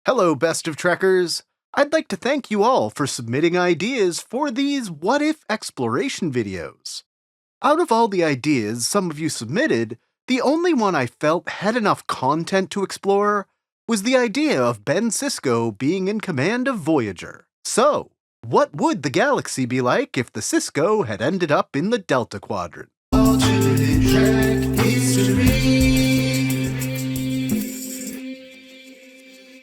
Hello, best of Trekkers! I'd like to thank you all for submitting ideas for these what-if exploration videos. Out of all the ideas some of you submitted, the only one I felt had enough content to explore was the idea of Ben Sisko being in command of Voyager. So, what would the galaxy be like if the Sisko had ended up in the Delta Quadrant? Alternate track history.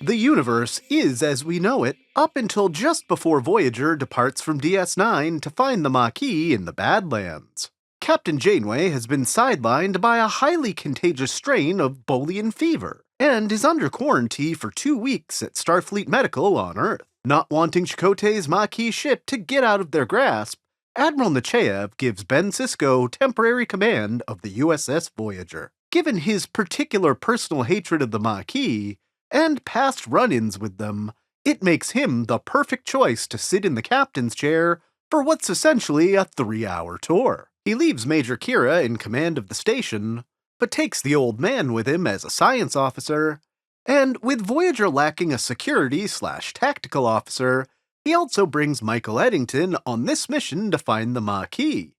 The universe is as we know it up until just before Voyager departs from DS9 to find the Maquis in the Badlands. Captain Janeway has been sidelined by a highly contagious strain of Bolian fever and is under quarantine for 2 weeks at Starfleet Medical on Earth. Not wanting Chakotay's Maquis ship to get out of their grasp, Admiral Nechayev gives Ben Sisko temporary command of the USS Voyager. Given his particular personal hatred of the Maquis and past run-ins with them, it makes him the perfect choice to sit in the captain's chair for what's essentially a 3-hour tour. He leaves Major Kira in command of the station, but takes the old man with him as a science officer, and with Voyager lacking a security/tactical officer, he also brings Michael Eddington on this mission to find the Maquis.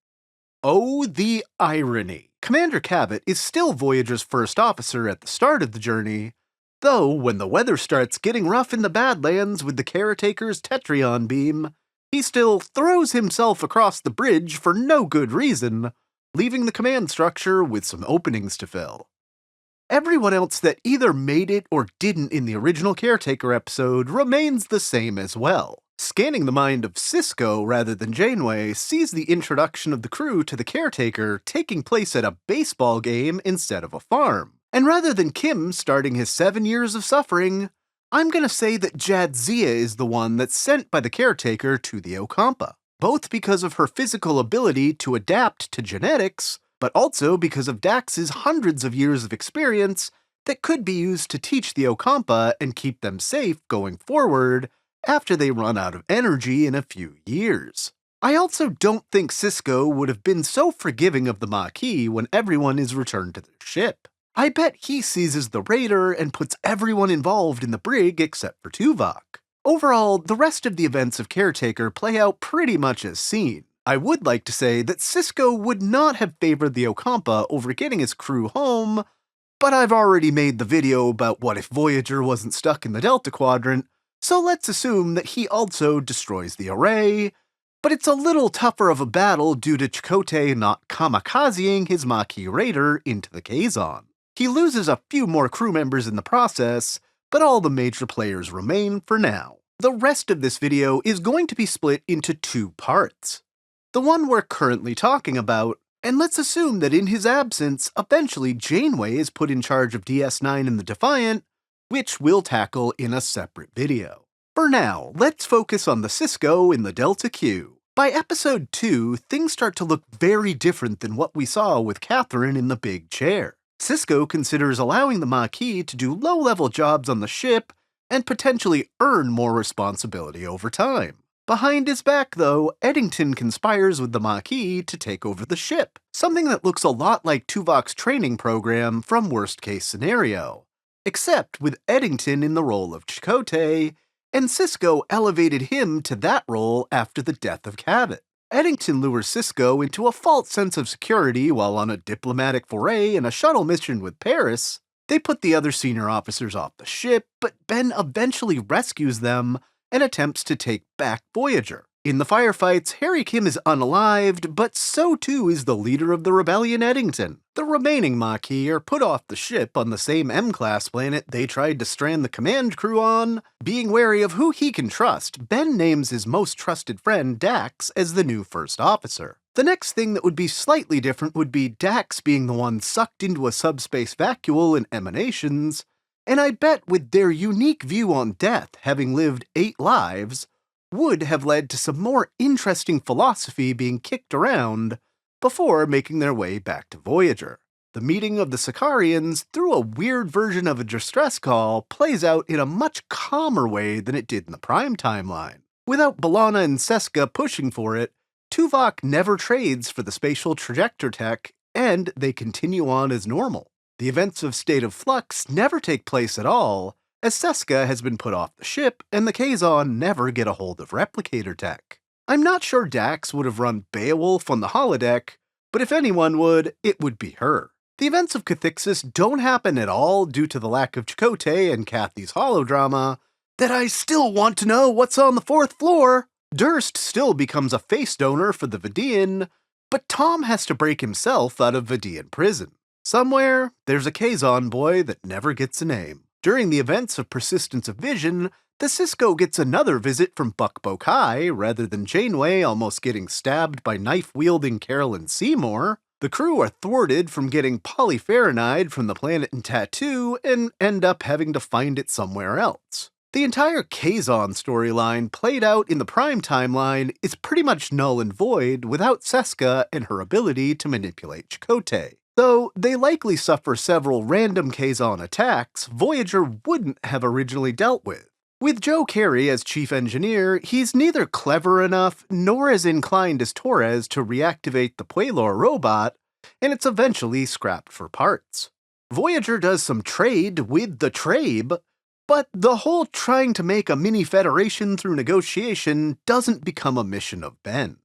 Oh, the irony! Commander Cabot is still Voyager's first officer at the start of the journey, though when the weather starts getting rough in the Badlands with the Caretaker's Tetrion beam, he still throws himself across the bridge for no good reason, leaving the command structure with some openings to fill. Everyone else that either made it or didn't in the original Caretaker episode remains the same as well. Scanning the mind of Sisko rather than Janeway sees the introduction of the crew to the Caretaker taking place at a baseball game instead of a farm. And rather than Kim starting his 7 years of suffering, I'm gonna say that Jadzia is the one that's sent by the Caretaker to the Ocampa, both because of her physical ability to adapt to genetics, but also because of Dax's hundreds of years of experience that could be used to teach the Ocampa and keep them safe going forward after they run out of energy in a few years. I also don't think Sisko would have been so forgiving of the Maquis when everyone is returned to their ship. I bet he seizes the raider and puts everyone involved in the brig except for Tuvok. Overall, the rest of the events of Caretaker play out pretty much as seen. I would like to say that Sisko would not have favored the Ocampa over getting his crew home, but I've already made the video about what if Voyager wasn't stuck in the Delta Quadrant, so let's assume that he also destroys the array, but it's a little tougher of a battle due to Chakotay not kamikazeing his Maquis raider into the Kazon. He loses a few more crew members in the process, but all the major players remain for now. The rest of this video is going to be split into 2 parts. The one we're currently talking about, and let's assume that in his absence, eventually Janeway is put in charge of DS9 and the Defiant, which we'll tackle in a separate video. For now, let's focus on the Sisko in the Delta Q. By episode 2, things start to look very different than what we saw with Catherine in the big chair. Sisko considers allowing the Maquis to do low-level jobs on the ship and potentially earn more responsibility over time. Behind his back, though, Eddington conspires with the Maquis to take over the ship, something that looks a lot like Tuvok's training program from Worst Case Scenario, except with Eddington in the role of Chakotay, and Sisko elevated him to that role after the death of Cabot. Eddington lures Sisko into a false sense of security while on a diplomatic foray in a shuttle mission with Paris. They put the other senior officers off the ship, but Ben eventually rescues them and attempts to take back Voyager. In the firefights, Harry Kim is unalived, but so too is the leader of the rebellion, Eddington. The remaining Maquis are put off the ship on the same M-class planet they tried to strand the command crew on. Being wary of who he can trust, Ben names his most trusted friend, Dax, as the new first officer. The next thing that would be slightly different would be Dax being the one sucked into a subspace vacuole in Emanations, and I bet with their unique view on death, having lived 8 lives, would have led to some more interesting philosophy being kicked around before making their way back to Voyager. The meeting of the Sicarians through a weird version of a distress call plays out in a much calmer way than it did in the Prime timeline. Without B'Elanna and Seska pushing for it, Tuvok never trades for the spatial trajector tech, and they continue on as normal. The events of State of Flux never take place at all, as Seska has been put off the ship and the Kazon never get a hold of replicator tech. I'm not sure Dax would have run Beowulf on the holodeck, but if anyone would, it would be her. The events of Cathixis don't happen at all due to the lack of Chakotay and Kathy's holodrama, that I still want to know what's on the 4th floor. Durst still becomes a face donor for the Vidian, but Tom has to break himself out of Vidian prison. Somewhere, there's a Kazon boy that never gets a name. During the events of Persistence of Vision, the Sisko gets another visit from Buck Bokai rather than Janeway almost getting stabbed by knife-wielding Carolyn Seymour. The crew are thwarted from getting polypharonide from the planet in Tattoo and end up having to find it somewhere else. The entire Kazon storyline played out in the Prime timeline is pretty much null and void without Seska and her ability to manipulate Chakotay. Though they likely suffer several random Kazon attacks Voyager wouldn't have originally dealt with. With Joe Carey as chief engineer, he's neither clever enough nor as inclined as Torres to reactivate the Puelor robot, and it's eventually scrapped for parts. Voyager does some trade with the Trabe, but the whole trying to make a mini-federation through negotiation doesn't become a mission of Ben's.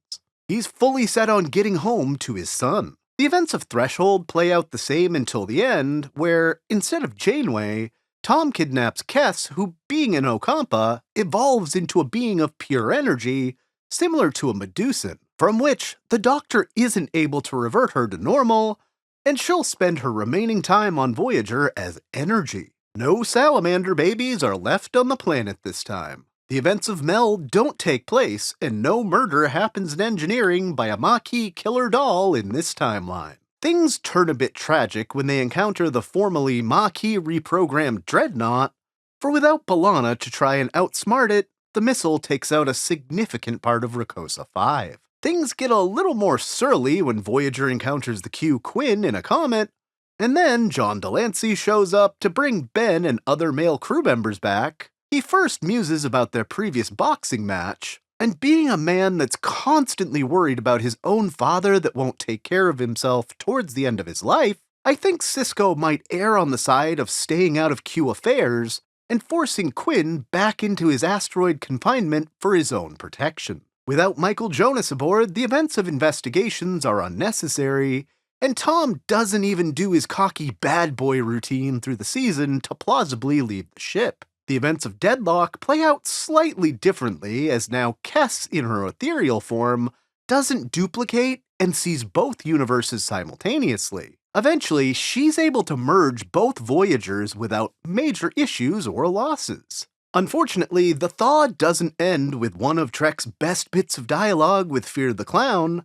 He's fully set on getting home to his son. The events of Threshold play out the same until the end, where, instead of Janeway, Tom kidnaps Kes, who, being an Ocampa, evolves into a being of pure energy, similar to a Medusan, from which the Doctor isn't able to revert her to normal, and she'll spend her remaining time on Voyager as energy. No salamander babies are left on the planet this time. The events of Mel don't take place, and no murder happens in engineering by a Maquis killer doll in this timeline. Things turn a bit tragic when they encounter the formerly Maquis reprogrammed Dreadnought, for without B'Elanna to try and outsmart it, the missile takes out a significant part of Rikosa 5. Things get a little more surly when Voyager encounters the Q Quinn in a comet, and then John Delancey shows up to bring Ben and other male crew members back. He first muses about their previous boxing match, and being a man that's constantly worried about his own father that won't take care of himself towards the end of his life, I think Sisko might err on the side of staying out of Q affairs and forcing Quinn back into his asteroid confinement for his own protection. Without Michael Jonas aboard, the events of Investigations are unnecessary, and Tom doesn't even do his cocky bad boy routine through the season to plausibly leave the ship. The events of Deadlock play out slightly differently, as now Kes, in her ethereal form, doesn't duplicate and sees both universes simultaneously. Eventually, she's able to merge both Voyagers without major issues or losses. Unfortunately, the thaw doesn't end with one of Trek's best bits of dialogue with Fear the Clown,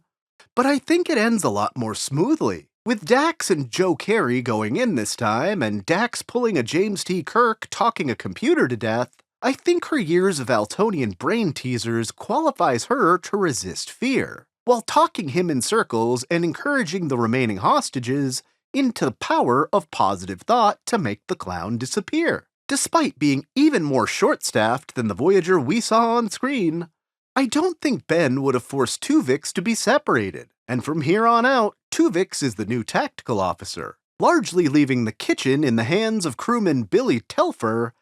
but I think it ends a lot more smoothly. With Dax and Joe Carey going in this time, and Dax pulling a James T. Kirk talking a computer to death, I think her years of Altonian brain teasers qualifies her to resist fear, while talking him in circles and encouraging the remaining hostages into the power of positive thought to make the clown disappear. Despite being even more short-staffed than the Voyager we saw on screen, I don't think Ben would have forced Tuvix to be separated, and from here on out, Tuvix is the new tactical officer, largely leaving the kitchen in the hands of crewman Billy Telfer,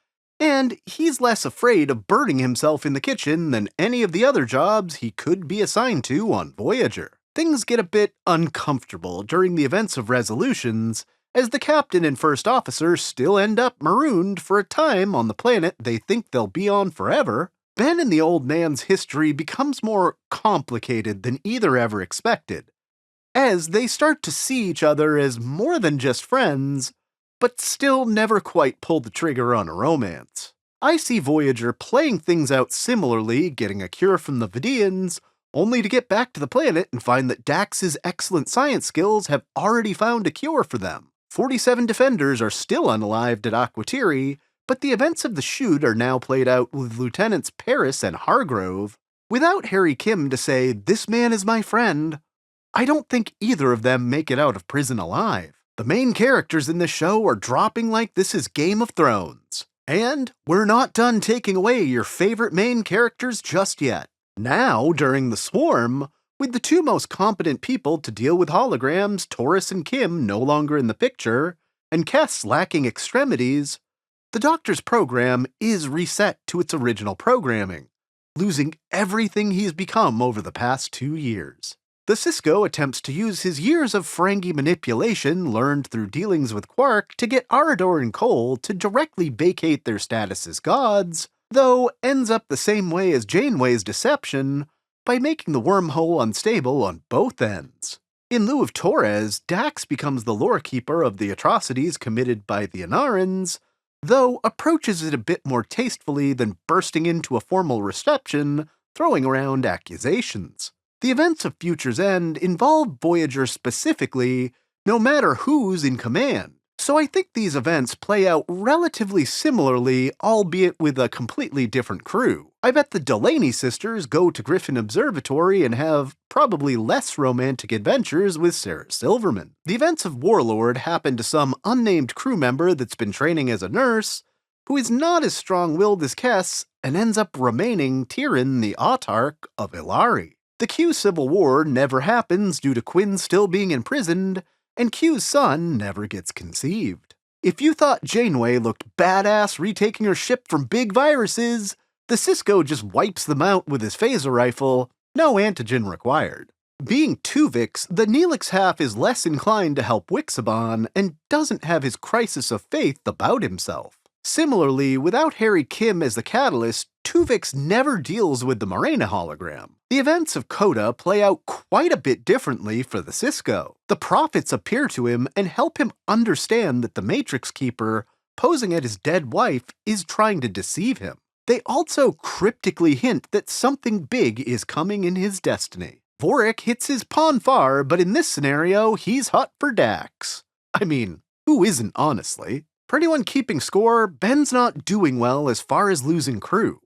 and he's less afraid of burning himself in the kitchen than any of the other jobs he could be assigned to on Voyager. Things get a bit uncomfortable during the events of Resolutions, as the captain and first officer still end up marooned for a time on the planet they think they'll be on forever. Ben and the old man's history becomes more complicated than either ever expected, as they start to see each other as more than just friends, but still never quite pull the trigger on a romance. I see Voyager playing things out similarly, getting a cure from the Vidians, only to get back to the planet and find that Dax's excellent science skills have already found a cure for them. 47 defenders are still unalived at Aquatiri, but the events of the shoot are now played out with Lieutenants Paris and Hargrove. Without Harry Kim to say, "This man is my friend," I don't think either of them make it out of prison alive. The main characters in this show are dropping like this is Game of Thrones. And we're not done taking away your favorite main characters just yet. Now, during the Swarm, with the two most competent people to deal with holograms, Taurus and Kim, no longer in the picture, and Kes lacking extremities, The Doctor's program is reset to its original programming, losing everything he's become over the past 2 years. The Sisko attempts to use his years of Ferengi manipulation learned through dealings with Quark to get Arador and Cole to directly vacate their status as gods, though ends up the same way as Janeway's deception by making the wormhole unstable on both ends. In lieu of Torres, Dax becomes the lore keeper of the atrocities committed by the Anarans, though approaches it a bit more tastefully than bursting into a formal reception, throwing around accusations. The events of Future's End involve Voyager specifically, no matter who's in command, so I think these events play out relatively similarly, albeit with a completely different crew. I bet the Delaney sisters go to Griffin Observatory and have probably less romantic adventures with Sarah Silverman. The events of Warlord happen to some unnamed crew member that's been training as a nurse, who is not as strong-willed as Kes and ends up remaining Tyrion the Autarch of Ilari. The Q Civil War never happens due to Quinn still being imprisoned, and Q's son never gets conceived. If you thought Janeway looked badass retaking her ship from big viruses, the Sisko just wipes them out with his phaser rifle, no antigen required. Being Tuvix, the Neelix half is less inclined to help Wixaban and doesn't have his crisis of faith about himself. Similarly, without Harry Kim as the catalyst, Tuvix never deals with the Morena hologram. The events of Coda play out quite a bit differently for the Sisko. The prophets appear to him and help him understand that the Matrix Keeper, posing at his dead wife, is trying to deceive him. They also cryptically hint that something big is coming in his destiny. Vorik hits his pawn far, but in this scenario, he's hot for Dax. I mean, who isn't, honestly? For anyone keeping score, Ben's not doing well as far as losing crew.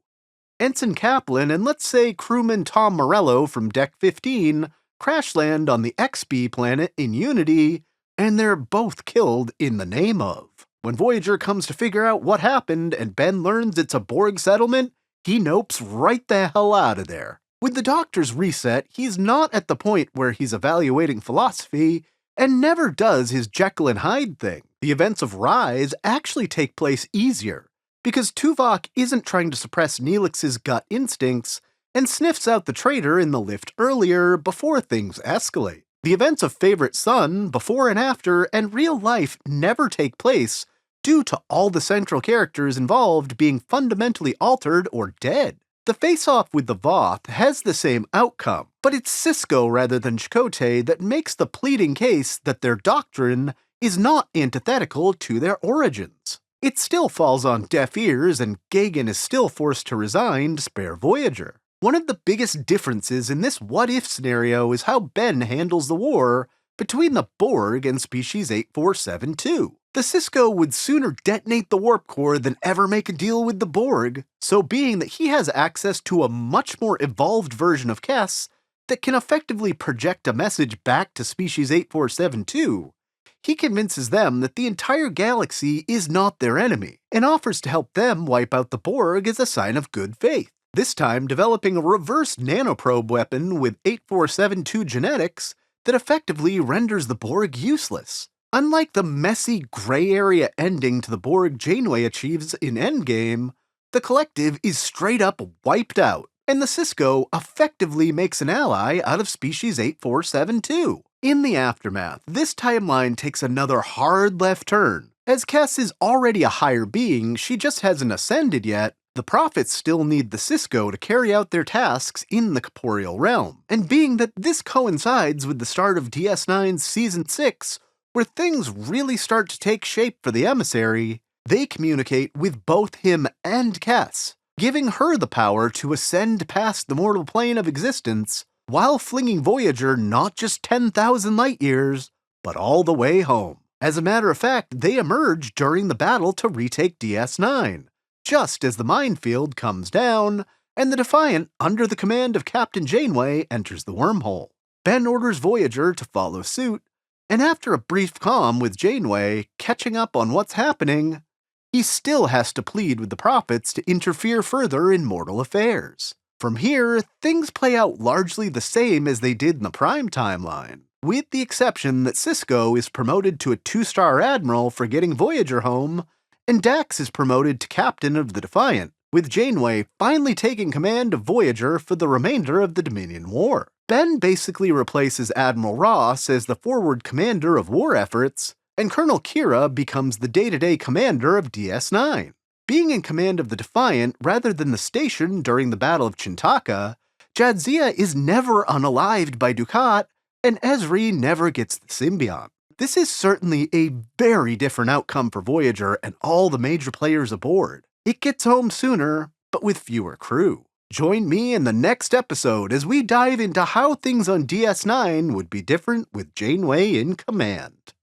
Ensign Kaplan and let's say crewman Tom Morello from Deck 15 crash land on the XB planet in Unity, and they're both killed in the name of. When Voyager comes to figure out what happened and Ben learns it's a Borg settlement, he nopes right the hell out of there. With the Doctor's reset, he's not at the point where he's evaluating philosophy, and never does his Jekyll and Hyde thing. The events of Rise actually take place easier, because Tuvok isn't trying to suppress Neelix's gut instincts and sniffs out the traitor in the lift earlier before things escalate. The events of Favorite Son, Before and After, and Real Life never take place due to all the central characters involved being fundamentally altered or dead. The face-off with the Voth has the same outcome, but it's Sisko rather than Chakotay that makes the pleading case that their doctrine is not antithetical to their origins. It still falls on deaf ears, and Gagan is still forced to resign to spare Voyager. One of the biggest differences in this what-if scenario is how Ben handles the war between the Borg and Species 8472. The Sisko would sooner detonate the warp core than ever make a deal with the Borg, so being that he has access to a much more evolved version of Kes that can effectively project a message back to Species 8472, he convinces them that the entire galaxy is not their enemy, and offers to help them wipe out the Borg as a sign of good faith, this time developing a reverse nanoprobe weapon with 8472 genetics that effectively renders the Borg useless. Unlike the messy gray area ending to the Borg Janeway achieves in Endgame, the Collective is straight up wiped out, and the Sisko effectively makes an ally out of Species 8472. In the aftermath, this timeline takes another hard left turn. As Kes is already a higher being, she just hasn't ascended yet. The Prophets still need the Sisko to carry out their tasks in the corporeal realm, and being that this coincides with the start of DS9's Season 6, where things really start to take shape for the Emissary, they communicate with both him and Kes, giving her the power to ascend past the mortal plane of existence, while flinging Voyager not just 10,000 light-years, but all the way home. As a matter of fact, they emerge during the battle to retake DS9, just as the minefield comes down, and the Defiant, under the command of Captain Janeway, enters the wormhole. Ben orders Voyager to follow suit, and after a brief calm with Janeway, catching up on what's happening, he still has to plead with the Prophets to interfere further in mortal affairs. From here, things play out largely the same as they did in the Prime timeline, with the exception that Sisko is promoted to a 2-star admiral for getting Voyager home, and Dax is promoted to captain of the Defiant, with Janeway finally taking command of Voyager for the remainder of the Dominion War. Ben basically replaces Admiral Ross as the forward commander of war efforts, and Colonel Kira becomes the day-to-day commander of DS9. Being in command of the Defiant rather than the station during the Battle of Chintaka, Jadzia is never unalived by Dukat, and Ezri never gets the symbiont. This is certainly a very different outcome for Voyager and all the major players aboard. It gets home sooner, but with fewer crew. Join me in the next episode as we dive into how things on DS9 would be different with Janeway in command.